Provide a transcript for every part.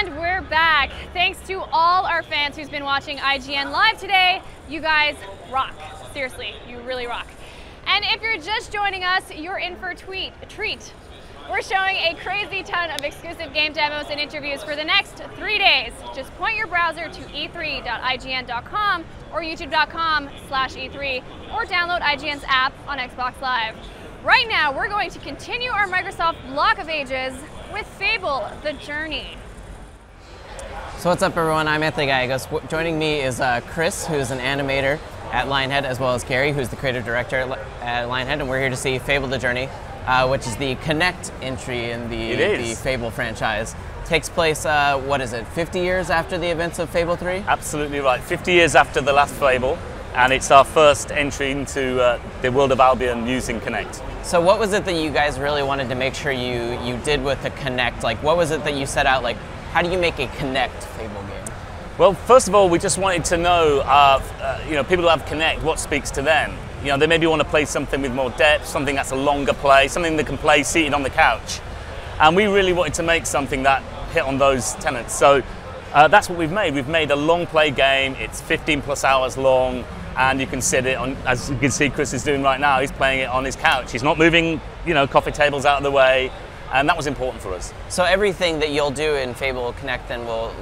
And we're back. Thanks to all our fans who's been watching IGN Live today. You guys rock. Seriously, you really rock. And if you're just joining us, you're in for a treat. We're showing a crazy ton of exclusive game demos and interviews for the next 3 days. Just point your browser to e3.ign.com or youtube.com/e3 or download IGN's app on Xbox Live. Right now, we're going to continue our Microsoft Block of Ages with Fable The Journey. So what's up, everyone? I'm Anthony Gallegos. Joining me is Chris, who's an animator at Lionhead, as well as Gary, who's the creative director at Lionhead, and we're here to see Fable The Journey, which is the Connect entry in the Fable franchise. Takes place, what is it, 50 years after the events of Fable 3? Absolutely right, 50 years after the last Fable, and it's our first entry into the world of Albion using Connect. So what was it that you guys really wanted to make sure you did with the Connect? Like, what was it that you set out, like, how do you make a Connect Fable game? Well, first of all, we just wanted to know, people who have Connect, what speaks to them. You know, they maybe want to play something with more depth, something that's a longer play, something they can play seated on the couch. And we really wanted to make something that hit on those tenets. So that's what we've made. We've made a long play game. It's 15 plus hours long, and you can sit it on, as you can see Chris is doing right now, he's playing it on his couch. He's not moving, coffee tables out of the way, and that was important for us. So everything that you'll do in Fable Connect then will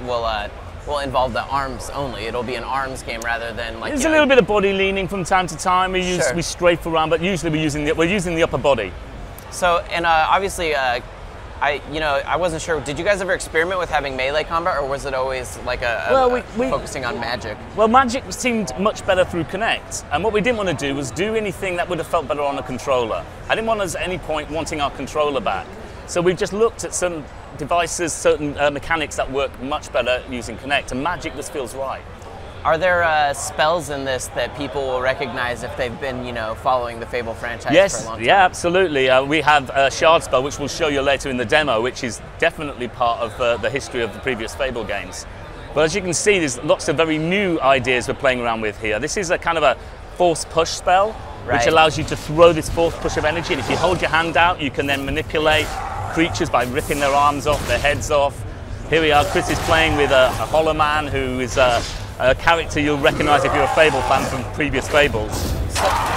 involve the arms only. It'll be an arms game rather than like. There's a little bit of body leaning from time to time. We strafe around, but usually we're using the upper body. So and obviously, I wasn't sure. Did you guys ever experiment with having melee combat, or was it always like focusing on magic? Well, magic seemed much better through Connect, and what we didn't want to do was do anything that would have felt better on a controller. I didn't want us at any point wanting our controller back. So we've just looked at some devices, certain mechanics that work much better using Connect, and magic just feels right. Are there spells in this that people will recognize if they've been, following the Fable franchise for a long time? Yeah, absolutely. We have a shard spell, which we'll show you later in the demo, which is definitely part of the history of the previous Fable games. But as you can see, there's lots of very new ideas we're playing around with here. This is a kind of a force push spell, which allows you to throw this force push of energy, and if you hold your hand out, you can then manipulate creatures by ripping their arms off, their heads off. Here we are, Chris is playing with a Hollow Man, who is a character you'll recognize if you're a Fable fan from previous Fables.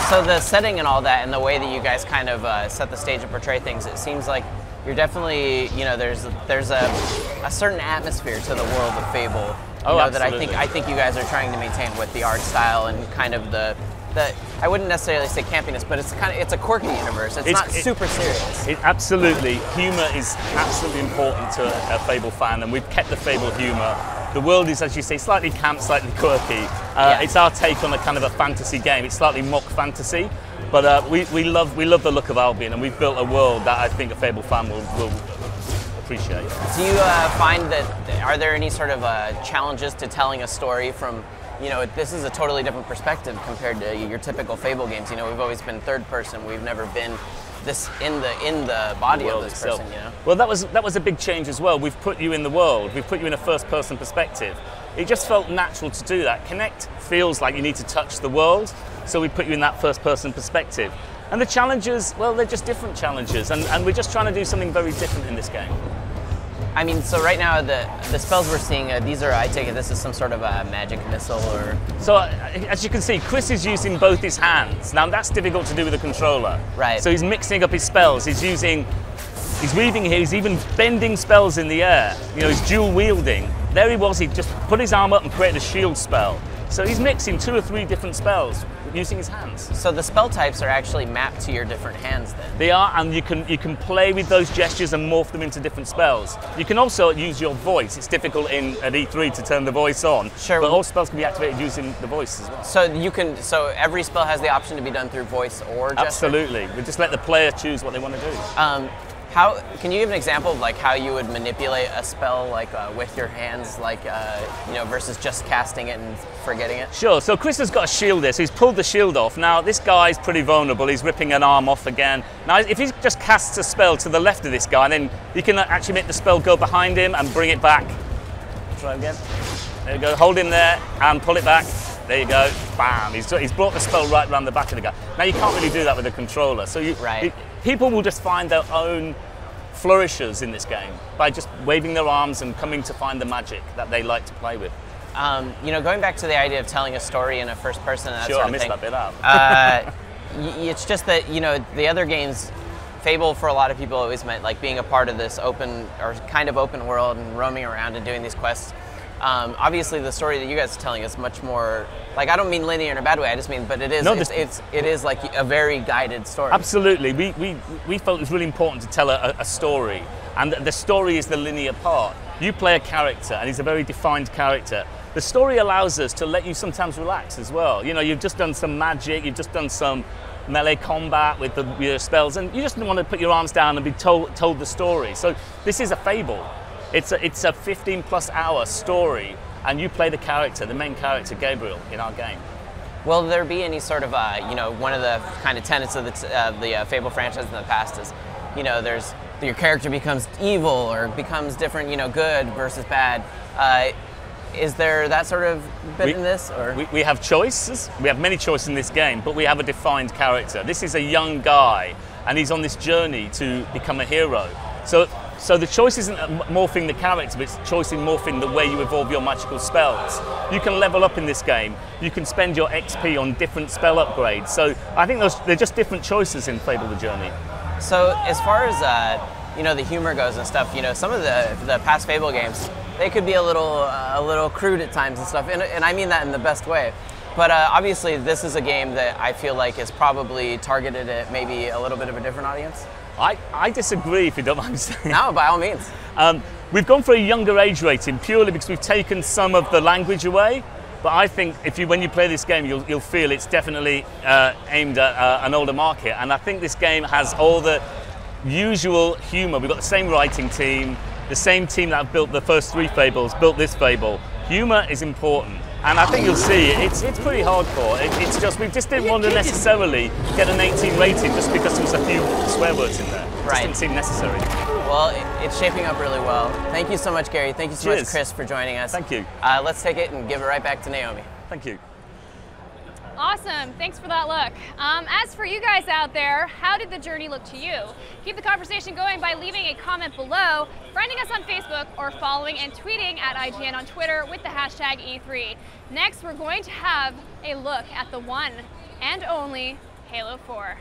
So the setting and all that, and the way that you guys kind of set the stage and portray things, it seems like you're definitely, there's a certain atmosphere to the world of Fable. That I think you guys are trying to maintain with the art style and kind of the I wouldn't necessarily say campiness, but it's a quirky universe. It's not super serious. Absolutely, humor is absolutely important to a Fable fan, and we've kept the Fable humor. The world is, as you say, slightly camp, slightly quirky. It's our take on a kind of a fantasy game. It's slightly mock fantasy, but we love the look of Albion, and we've built a world that I think a Fable fan will appreciate. Do you find that, are there any sort of challenges to telling a story from, this is a totally different perspective compared to your typical Fable games. We've always been third person. We've never been this in the body of this person. Well, that was a big change as well. We've put you in the world. We've put you in a first person perspective. It just felt natural to do that. Connect feels like you need to touch the world, so we put you in that first person perspective. And the challenges, well, they're just different challenges, and we're just trying to do something very different in this game. I mean, so right now the spells we're seeing, these are, I take it, this is some sort of a magic missile or... So as you can see, Chris is using both his hands. Now that's difficult to do with a controller. Right. So he's mixing up his spells. He's weaving here, he's even bending spells in the air. He's dual wielding. There he was, he just put his arm up and created a shield spell. So he's mixing 2 or 3 different spells using his hands. So the spell types are actually mapped to your different hands then? They are, and you can play with those gestures and morph them into different spells. You can also use your voice. It's difficult at E3 to turn the voice on. Sure. But all spells can be activated using the voice as well. So every spell has the option to be done through voice or gesture? Absolutely. We just let the player choose what they want to do. Can you give an example of how you would manipulate a spell with your hands, versus just casting it and forgetting it? Sure. So Chris has got a shield there, so he's pulled the shield off. Now this guy's pretty vulnerable. He's ripping an arm off again. Now if he just casts a spell to the left of this guy, then you can actually make the spell go behind him and bring it back. Try again. There you go. Hold him there and pull it back. There you go. Bam. He's brought the spell right around the back of the guy. Now you can't really do that with a controller. So people will just find their own flourishes in this game by just waving their arms and coming to find the magic that they like to play with. Going back to the idea of telling a story in a first person and that sure, sort I of missed thing. that bit out. It's just that, the other games, Fable for a lot of people always meant like being a part of this open or kind of open world and roaming around and doing these quests. Obviously, the story that you guys are telling is much more, like, I don't mean linear in a bad way, I just mean, but it is, no, it is like a very guided story. Absolutely. We felt it was really important to tell a story, and the story is the linear part. You play a character, and he's a very defined character. The story allows us to let you sometimes relax as well. You've just done some magic, you've just done some melee combat with your spells, and you just want to put your arms down and be told the story. So this is a Fable. It's a 15+ hour story, and you play the character, the main character, Gabriel, in our game. Will there be any sort of, one of the kind of tenets of the Fable franchise in the past is, there's your character becomes evil or becomes different, good versus bad. Is there that sort of bit in this? Or? We have choices. We have many choices in this game, but we have a defined character. This is a young guy, and he's on this journey to become a hero. So the choice isn't morphing the character, but it's choice in morphing the way you evolve your magical spells. You can level up in this game. You can spend your XP on different spell upgrades. So I think they're just different choices in Fable The Journey. So as far as the humor goes and stuff, some of the past Fable games, they could be a little crude at times and stuff, and I mean that in the best way. But obviously, this is a game that I feel like is probably targeted at maybe a little bit of a different audience. I disagree, if you don't mind saying. No, by all means. We've gone for a younger age rating purely because we've taken some of the language away. But I think when you play this game, you'll feel it's definitely aimed at an older market. And I think this game has all the usual humour. We've got the same writing team, the same team that have built the first 3 Fables, built this Fable. Humour is important. And I think you'll see it's pretty hardcore. It's just, we just didn't want to necessarily get an 18 rating just because there was a few swear words in there. It just didn't seem necessary. Well, it's shaping up really well. Thank you so much, Gary. Thank you so much, Chris, for joining us. Thank you. Let's take it and give it right back to Naomi. Thank you. Awesome, thanks for that look. As for you guys out there, how did the journey look to you? Keep the conversation going by leaving a comment below, friending us on Facebook, or following and tweeting at IGN on Twitter with the hashtag E3. Next, we're going to have a look at the one and only Halo 4.